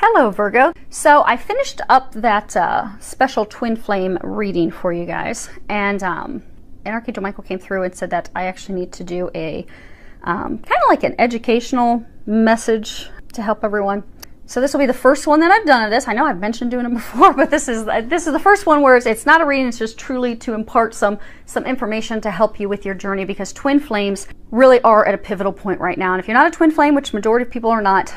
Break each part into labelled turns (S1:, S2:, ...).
S1: Hello Virgo. So I finished up that special twin flame reading for you guys, and Archangel Michael came through and said that I actually need to do a kind of like an educational message to help everyone. So this will be the first one that I've done of this. I know I've mentioned doing it before, but this is the first one where it's not a reading. It's just truly to impart some information to help you with your journey, because twin flames really are at a pivotal point right now. And if you're not a twin flame, which majority of people are not,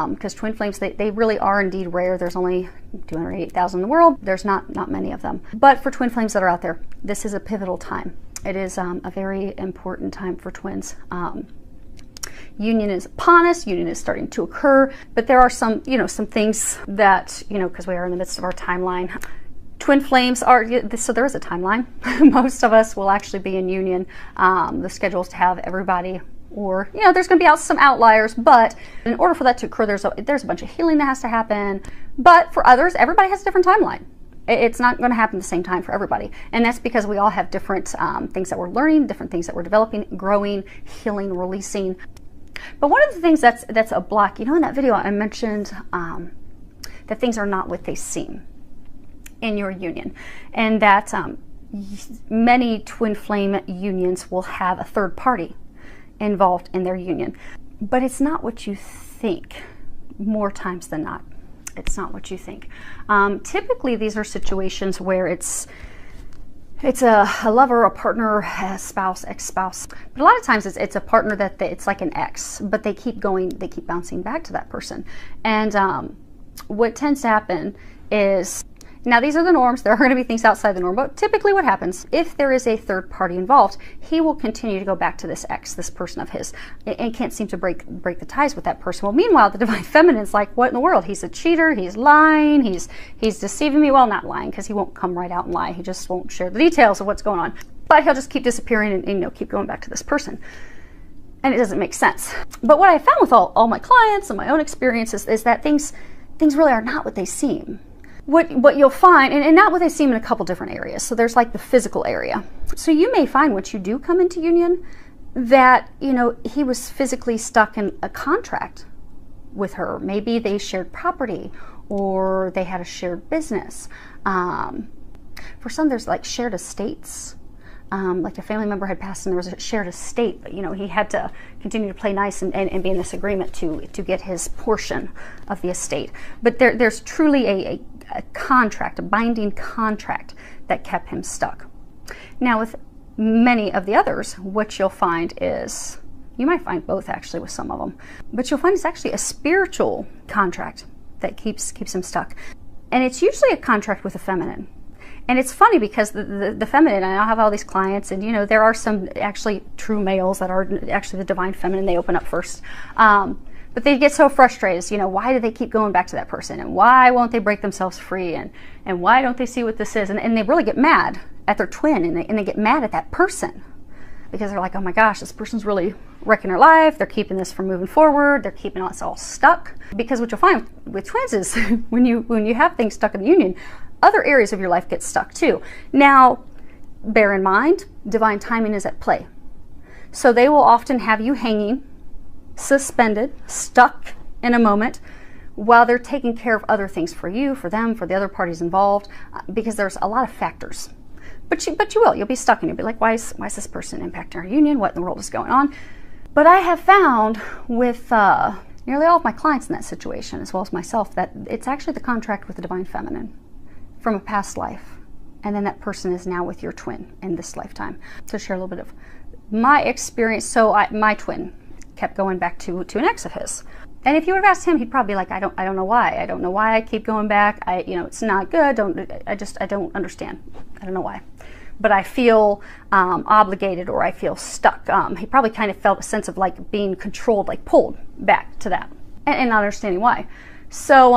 S1: because twin flames, they really are indeed rare. There's only 208,000 in the world. There's not many of them. But for twin flames that are out there, this is a pivotal time. It is a very important time for twins. Union is upon us, union is starting to occur, but there are some things that, because we are in the midst of our timeline. Twin flames are, so there is a timeline. Most of us will actually be in union. The schedule is to have everybody, or, there's going to be some outliers, but in order for that to occur, there's a bunch of healing that has to happen. But for others, everybody has a different timeline. It's not going to happen at the same time for everybody. And that's because we all have different things that we're learning, different things that we're developing, growing, healing, releasing. But one of the things that's a block, in that video I mentioned that things are not what they seem in your union, and that many twin flame unions will have a third party involved in their union. But it's not what you think more times than not. It's not what you think. Typically, these are situations where it's a lover, a partner, a spouse, ex-spouse. But a lot of times it's a partner that it's like an ex, but they keep bouncing back to that person. And what tends to happen is, now these are the norms, there are going to be things outside the norm, but typically what happens, if there is a third party involved, he will continue to go back to this ex, this person of his, and can't seem to break the ties with that person. Well, meanwhile, the divine feminine's like, what in the world? He's a cheater, he's lying, he's deceiving me. Well, not lying, because he won't come right out and lie. He just won't share the details of what's going on. But he'll just keep disappearing and keep going back to this person. And it doesn't make sense. But what I found with all my clients and my own experiences is that things really are not what they seem. What you'll find, and not what they seem in a couple different areas. So there's like the physical area. So you may find once you do come into union that, he was physically stuck in a contract with her. Maybe they shared property, or they had a shared business. For some, there's like shared estates. Like a family member had passed and there was a shared estate, but he had to continue to play nice and be in this agreement to get his portion of the estate. But there's truly a contract, a binding contract that kept him stuck. Now with many of the others, what you'll find is, you might find both actually with some of them, but you'll find it's actually a spiritual contract that keeps him stuck. And it's usually a contract with a feminine. And it's funny because the feminine, and I have all these clients, and there are some actually true males that are actually the divine feminine. They open up first. But they get so frustrated, why do they keep going back to that person? And why won't they break themselves free? And why don't they see what this is? And they really get mad at their twin, and they get mad at that person. Because they're like, oh my gosh, this person's really wrecking their life. They're keeping this from moving forward. They're keeping us all stuck. Because what you'll find with twins is when you have things stuck in the union, other areas of your life get stuck too. Now, bear in mind, divine timing is at play. So they will often have you hanging, suspended, stuck in a moment, while they're taking care of other things for you, for them, for the other parties involved, because there's a lot of factors. But you'll be stuck, and you'll be like, why is this person impacting our union? What in the world is going on? But I have found with nearly all of my clients in that situation, as well as myself, that it's actually the contract with the divine feminine from a past life, and then that person is now with your twin in this lifetime. To share a little bit of my experience, so my twin kept going back to an ex of his, and if you would have asked him, he'd probably be like, I don't know why. I don't know why I keep going back. It's not good. I don't understand. I don't know why, but I feel obligated, or I feel stuck. He probably kind of felt a sense of like being controlled, like pulled back to that, and not understanding why. So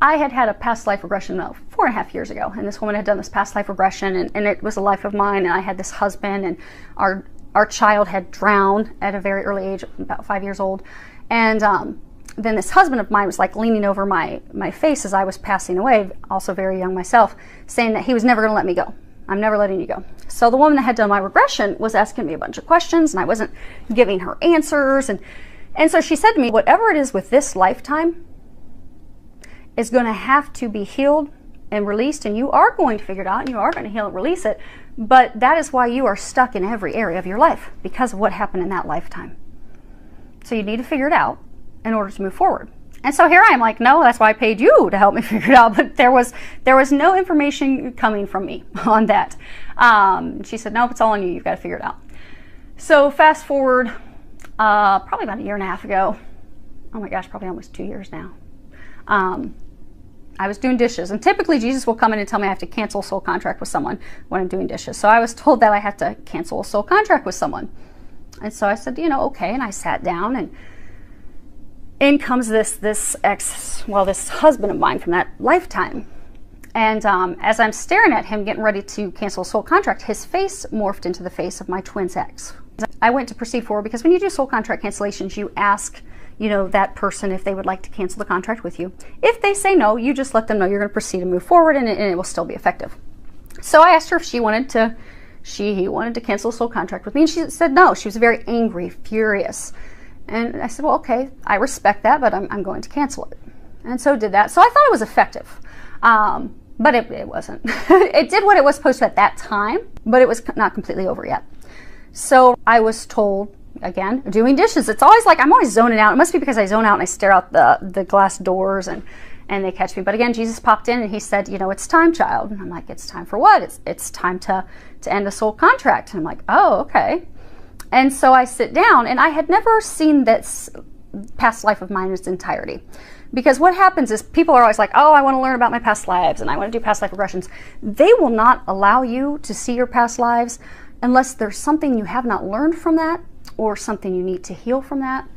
S1: I had a past life regression 4.5 years ago, and this woman had done this past life regression, and it was a life of mine, and I had this husband, and our child had drowned at a very early age, about 5 years old, and then this husband of mine was like leaning over my face as I was passing away, also very young myself, saying that he was never going to let me go. I'm never letting you go. So the woman that had done my regression was asking me a bunch of questions, and I wasn't giving her answers, and so she said to me, whatever it is with this lifetime, is going to have to be healed and released, and you are going to figure it out, and you are going to heal and release it. But that is why you are stuck in every area of your life, because of what happened in that lifetime. So you need to figure it out in order to move forward. And so here I am like, no, that's why I paid you to help me figure it out. But there was no information coming from me on that. She said, no, it's all on you. You've got to figure it out. So fast forward, probably about 1.5 years ago. Oh my gosh, probably almost 2 years now. I was doing dishes, and typically Jesus will come in and tell me I have to cancel a soul contract with someone when I'm doing dishes. So I was told that I had to cancel a soul contract with someone. And so I said, you know, okay. And I sat down, and in comes this husband of mine from that lifetime. And as I'm staring at him getting ready to cancel a soul contract, his face morphed into the face of my twin's ex. I went to proceed forward because when you do soul contract cancellations, you ask, you know, that person if they would like to cancel the contract with you. If they say no, you just let them know you're going to proceed and move forward, and it will still be effective. So I asked her if he wanted to cancel a soul contract with me, and she said no. She was very angry, furious. And I said, well, okay, I respect that, but I'm going to cancel it. And so did that. So I thought it was effective, but it wasn't. It did what it was supposed to at that time, but it was not completely over yet. So I was told, again, doing dishes, it's always like I'm always zoning out. It must be because I zone out and I stare out the glass doors and they catch me. But again, Jesus popped in and he said, you know, it's time, child. And I'm like, it's time for what? It's time to end a soul contract. And I'm like, oh, okay. And so I sit down, and I had never seen this past life of mine in its entirety. Because what happens is people are always like, oh, I want to learn about my past lives and I want to do past life regressions. They will not allow you to see your past lives unless there's something you have not learned from that, or something you need to heal from that.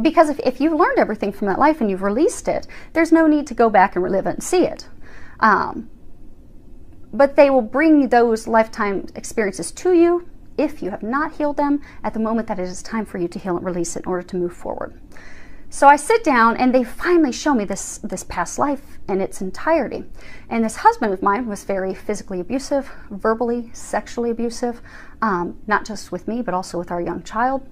S1: Because if you've learned everything from that life and you've released it, there's no need to go back and relive it and see it. But they will bring those lifetime experiences to you if you have not healed them at the moment that it is time for you to heal and release it in order to move forward. So I sit down, and they finally show me this past life in its entirety. And this husband of mine was very physically abusive, verbally, sexually abusive, not just with me, but also with our young child.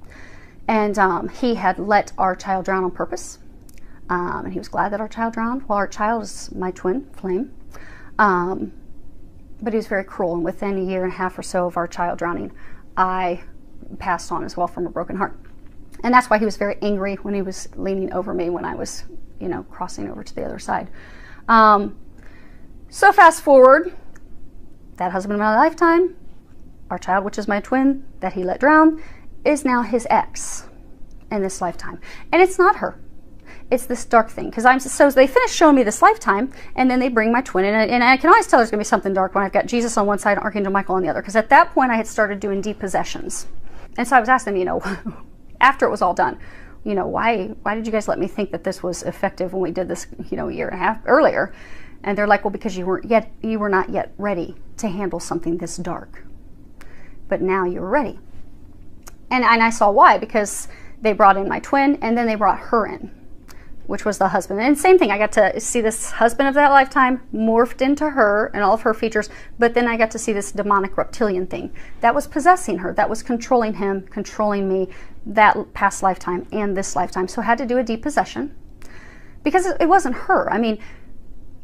S1: And he had let our child drown on purpose. And he was glad that our child drowned. Well, our child is my twin flame. But he was very cruel. And within 1.5 years or so of our child drowning, I passed on as well from a broken heart. And that's why he was very angry when he was leaning over me when I was, you know, crossing over to the other side. So fast forward, that husband of my lifetime, our child, which is my twin, that he let drown, is now his ex in this lifetime. And it's not her. It's this dark thing. So they finish showing me this lifetime, and then they bring my twin in. And I can always tell there's going to be something dark when I've got Jesus on one side and Archangel Michael on the other. Because at that point, I had started doing depossessions. And so I was asking them, you know, after it was all done, you know, why did you guys let me think that this was effective when we did this, you know, 1.5 years earlier? And they're like, well, because you were not yet ready to handle something this dark. But now you're ready. And I saw why, because they brought in my twin, and then they brought her in, which was the husband. And same thing, I got to see this husband of that lifetime morphed into her and all of her features, but then I got to see this demonic reptilian thing that was possessing her, that was controlling him, controlling me, that past lifetime and this lifetime. So I had to do a depossession because it wasn't her. I mean,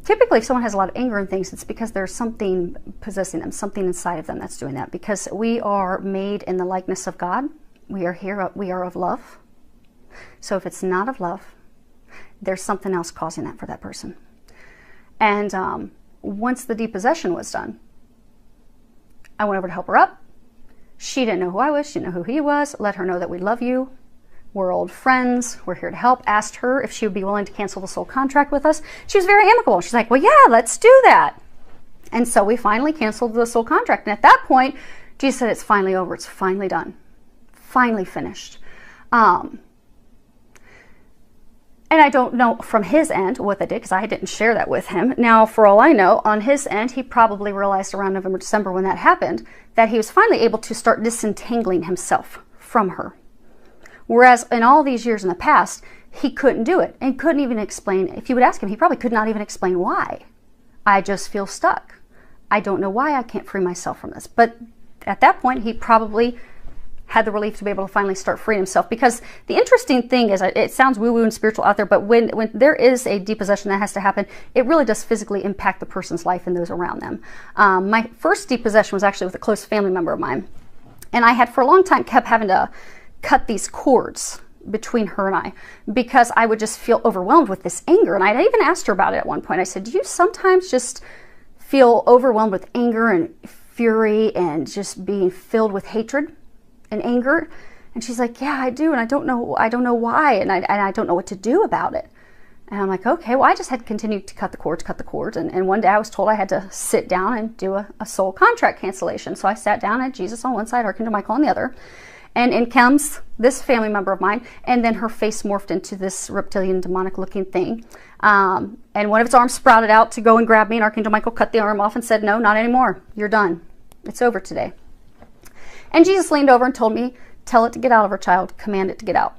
S1: typically if someone has a lot of anger and things, it's because there's something possessing them, something inside of them that's doing that, because we are made in the likeness of God. We are of love. So if it's not of love, there's something else causing that for that person. And once the depossession was done, I went over to help her up. She didn't know who I was. She didn't know who he was. Let her know that we love you. We're old friends. We're here to help. Asked her if she would be willing to cancel the soul contract with us. She was very amicable. She's like, well, yeah, let's do that. And so we finally canceled the soul contract. And at that point, Jesus said, it's finally over. It's finally done. Finally finished. And I don't know from his end what they did, because I didn't share that with him. Now, for all I know, on his end, he probably realized around November, December when that happened, that he was finally able to start disentangling himself from her. Whereas in all these years in the past, he couldn't do it and couldn't even explain. If you would ask him, he probably could not even explain why. I just feel stuck. I don't know why I can't free myself from this. But at that point, he probably had the relief to be able to finally start freeing himself. Because the interesting thing is, it sounds woo-woo and spiritual out there, but when there is a depossession that has to happen, it really does physically impact the person's life and those around them. My first depossession was actually with a close family member of mine. And I had for a long time kept having to cut these cords between her and I, because I would just feel overwhelmed with this anger. And I even asked her about it at one point. I said, do you sometimes just feel overwhelmed with anger and fury and just being filled with hatred and anger? And she's like, yeah, I do. And I don't know why. And I don't know what to do about it. And I'm like, okay, well, I just had to continue to cut the cords. And one day I was told I had to sit down and do a soul contract cancellation. So I sat down, and Jesus on one side, Archangel Michael on the other. And in comes this family member of mine, and then her face morphed into this reptilian, demonic-looking thing. And one of its arms sprouted out to go and grab me, and Archangel Michael cut the arm off and said, no, not anymore. You're done. It's over today. And Jesus leaned over and told me, tell it to get out of her, child. Command it to get out.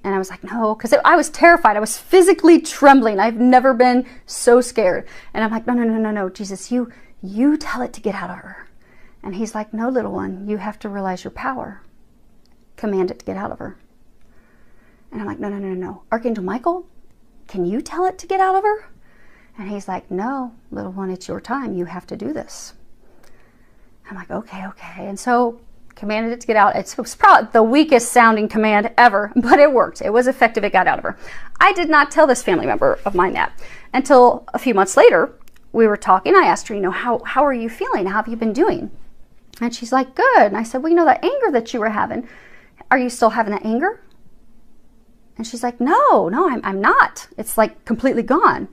S1: And I was like, no, because I was terrified. I was physically trembling. I've never been so scared. And I'm like, no, Jesus, you tell it to get out of her. And he's like, no, little one, you have to realize your power. Command it to get out of her. And I'm like, no. Archangel Michael, can you tell it to get out of her? And he's like, no, little one, it's your time. You have to do this. I'm like, okay. And so commanded it to get out. It was probably the weakest sounding command ever, but it worked. It was effective. It got out of her. I did not tell this family member of mine that until a few months later. We were talking. I asked her, how are you feeling? How have you been doing? And she's like, good. And I said, well, that anger that you were having, are you still having that anger? And she's like, no, I'm not. It's like completely gone.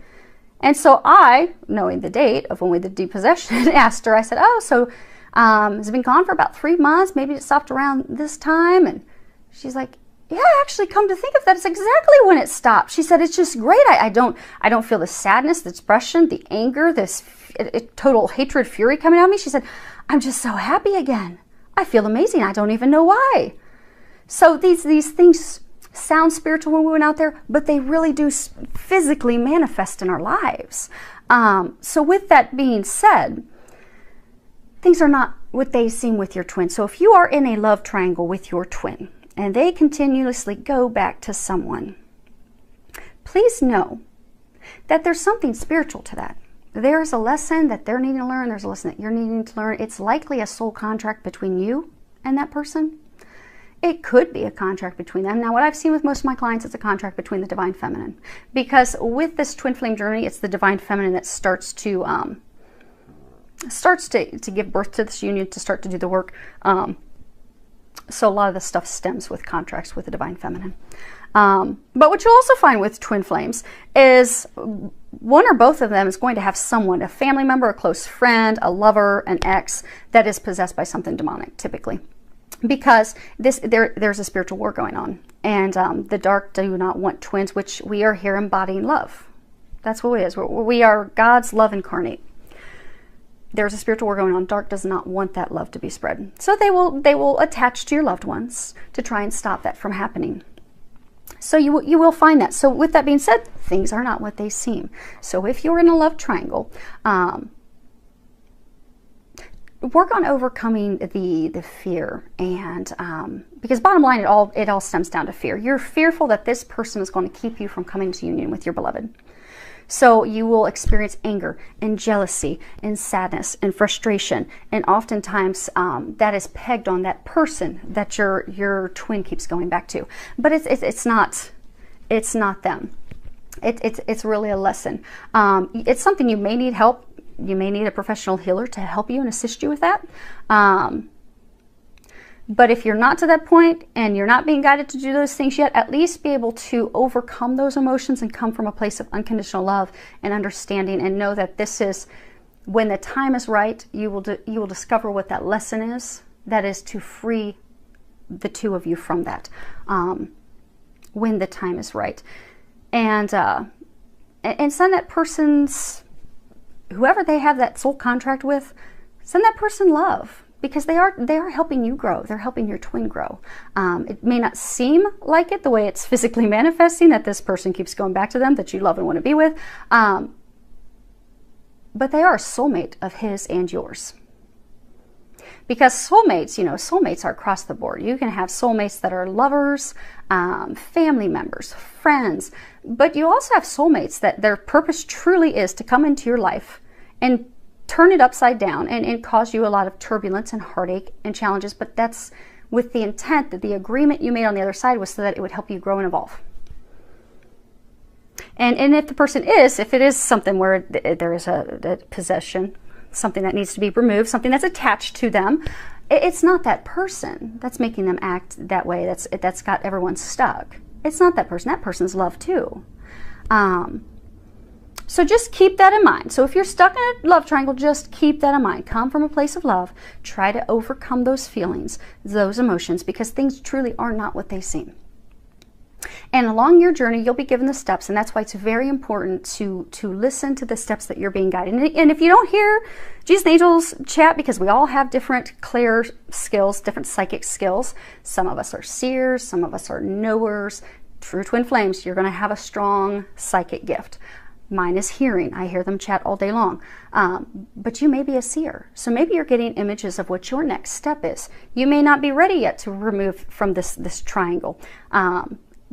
S1: And so I, knowing the date of when we did depossession, asked her, I said, oh, so has it been gone for about 3 months? Maybe it stopped around this time. And she's like, yeah, actually, come to think of that, it's exactly when it stopped. She said, it's just great. I don't feel the sadness, the depression, the anger, this total hatred, fury coming out of me. She said, I'm just so happy again. I feel amazing. I don't even know why. So these things sound spiritual when we went out there, but they really do physically manifest in our lives. So with that being said, things are not what they seem with your twin. So if you are in a love triangle with your twin and they continuously go back to someone, please know that there's something spiritual to that. There's a lesson that they're needing to learn. There's a lesson that you're needing to learn. It's likely a soul contract between you and that person. It could be a contract between them. Now, what I've seen with most of my clients, it's a contract between the Divine Feminine. Because with this twin flame journey, it's the Divine Feminine that starts to give birth to this union, to start to do the work. So a lot of the stuff stems with contracts with the Divine Feminine. But what you'll also find with twin flames is one or both of them is going to have someone, a family member, a close friend, a lover, an ex, that is possessed by something demonic, typically. Because there's a spiritual war going on. And the dark do not want twins, which we are here embodying love. That's what it is. We are God's love incarnate. There's a spiritual war going on. Dark does not want that love to be spread. So they will attach to your loved ones to try and stop that from happening. So you will find that. So with that being said, things are not what they seem. So if you're in a love triangle, work on overcoming the fear, and because bottom line, it all stems down to fear. You're fearful that this person is going to keep you from coming to union with your beloved. So you will experience anger and jealousy and sadness and frustration, and oftentimes that is pegged on that person that your twin keeps going back to. But it's not them. It's really a lesson. It's something you may need help. You may need a professional healer to help you and assist you with that. But if you're not to that point and you're not being guided to do those things yet, at least be able to overcome those emotions and come from a place of unconditional love and understanding, and know that this is, when the time is right, you will discover what that lesson is. That is to free the two of you from that when the time is right. And send that person's, whoever they have that soul contract with, send that person love, because they are helping you grow. They're helping your twin grow. It may not seem like it the way it's physically manifesting, that this person keeps going back to them, that you love and want to be with, but they are a soulmate of his and yours. Because soulmates, you know, soulmates are across the board. You can have soulmates that are lovers, family members, friends, but you also have soulmates that their purpose truly is to come into your life and turn it upside down and cause you a lot of turbulence and heartache and challenges, but that's with the intent that the agreement you made on the other side was so that it would help you grow and evolve. And if the person is, if it is something where there is a possession, something that needs to be removed, something that's attached to them, it's not that person that's making them act that way, that's got everyone stuck. It's not that person. That person's love too. So just keep that in mind. So if you're stuck in a love triangle, just keep that in mind. Come from a place of love. Try to overcome those feelings, those emotions, because things truly are not what they seem. And along your journey, you'll be given the steps, and that's why it's very important to listen to the steps that you're being guided. And if you don't hear Jesus and Angels chat, because we all have different clair skills, different psychic skills. Some of us are seers, some of us are knowers. True twin flames, you're going to have a strong psychic gift. Mine is hearing. I hear them chat all day long. But you may be a seer. So maybe you're getting images of what your next step is. You may not be ready yet to remove from this triangle.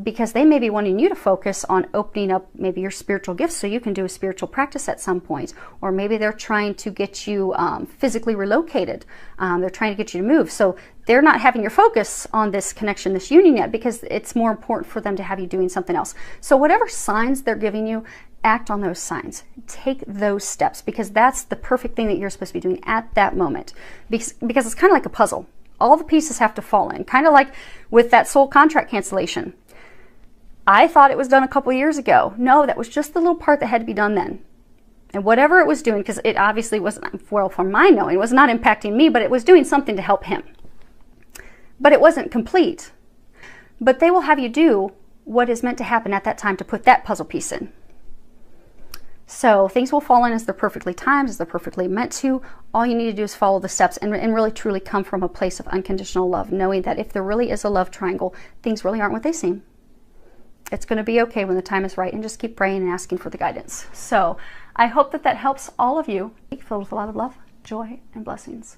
S1: Because they may be wanting you to focus on opening up maybe your spiritual gifts so you can do a spiritual practice at some point. Or maybe they're trying to get you physically relocated. They're trying to get you to move. So they're not having your focus on this connection, this union yet, because it's more important for them to have you doing something else. So whatever signs they're giving you, act on those signs. Take those steps, because that's the perfect thing that you're supposed to be doing at that moment. Because it's kind of like a puzzle. All the pieces have to fall in. Kind of like with that soul contract cancellation. I thought it was done a couple years ago. No, that was just the little part that had to be done then. And whatever it was doing, because it obviously wasn't, well, from my knowing, it was not impacting me, but it was doing something to help him. But it wasn't complete. But they will have you do what is meant to happen at that time to put that puzzle piece in. So things will fall in as they're perfectly timed, as they're perfectly meant to. All you need to do is follow the steps and really truly come from a place of unconditional love, knowing that if there really is a love triangle, things really aren't what they seem. It's going to be okay when the time is right, and just keep praying and asking for the guidance. So I hope that helps all of you. Filled with a lot of love, joy, and blessings.